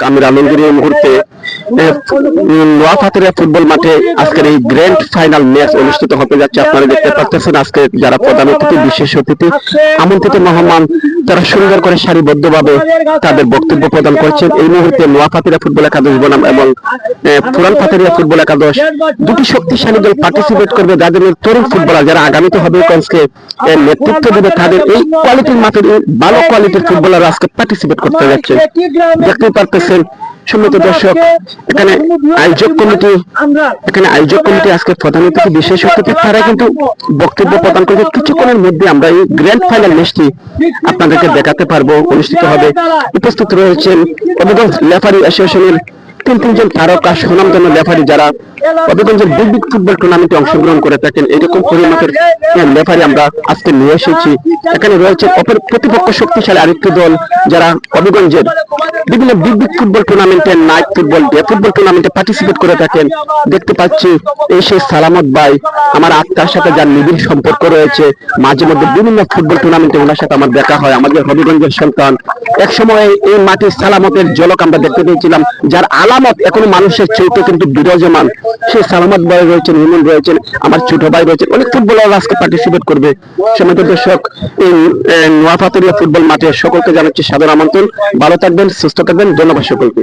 আমি আলমগীর এই মুহূর্তে নোয়াপাথরিয়া ফুটবল মাঠে আজকের এই গ্র্যান্ড ফাইনাল ম্যাচ অনুষ্ঠিত হতে যাচ্ছে। আপনারা দেখতে পাচ্ছেন আজকে যারা প্রধান অতিথি, বিশেষ অতিথি, আমন্ত্রিত মেহমান, তারা সুন্দর করে সারিবদ্ধভাবে তাদের বক্তব্য প্রদান করছেন। এই মুহূর্তে নোয়াপাথরিয়া ফুটবল একাদশ বনাম এবং পুরান পাথরিয়া ফুটবল একাদশ দুটি শক্তিশালী দল পার্টিসিপেট করবে, যাদের তরুণ ফুটবলার যারা আগামীতে হবিগঞ্জকে নেতৃত্ব দেবে, তাদের এই কোয়ালিটির মাঠের ভালো কোয়ালিটির ফুটবলার আজকে পার্টিসিপেট করতে যাচ্ছে। দেখতে পারতেছেন সম্মানিত দর্শক, এখানে আয়োজক কমিটি আজকে প্রধান অতিথি, বিশেষ অতিথি, তারা কিন্তু বক্তব্য প্রদান করবে। কিছুক্ষণের মধ্যে আমরা এই গ্র্যান্ড ফাইনাল ম্যাচটি আপনাদেরকে দেখাতে পারবো, অনুষ্ঠিত হবে। উপস্থিত রয়েছেন হবিগঞ্জ রেফারি অ্যাসোসিয়েশনের তিনজন তারকা সুনামধন্য রেফারি, যারা হবিগঞ্জের বিগ ফুটবল টুর্নামেন্টে অংশগ্রহণ করে থাকেন। এরকম পরিমাপের রেফারি আমরা আজকে নিয়ে এসেছি। এখানে রয়েছে প্রতিপক্ষ শক্তিশালী আরেকটি দল, যারা হবিগঞ্জের বিভিন্ন বিগ ফুটবল টুর্নামেন্টে, নাইট ফুটবল, ডে ফুটবল টুর্নামেন্টে পার্টিসিপেট করে থাকেন। দেখতে পাচ্ছি এই সেই সালামত ভাই, আমার আত্মার সাথে যার নিবিড় সম্পর্ক রয়েছে, মাঝে মধ্যে বিভিন্ন ফুটবল টুর্নামেন্টে ওনার সাথে আমার দেখা হয়। আমাদের হবিগঞ্জের সন্তান, এক সময় এই মাটির সালামতের ঝলক আমরা দেখতে পেয়েছিলাম, যার আলামত এখনো মানুষের চোখে কিন্তু বিরাজমান। সেই সালামত ভাই রয়েছেন, ইমন রয়েছেন, আমার ছোট ভাই রয়েছেন, অনেক ফুটবলার আজকে পার্টিসিপেট করবে। সম্মানিত দর্শক, এই নোয়াপাথরিয়া ফুটবল মাঠে সকলকে জানাচ্ছি সাদর আমন্ত্রণ। ভালো থাকবেন, সুস্থ থাকবেন, ধন্যবাদ সকলকে।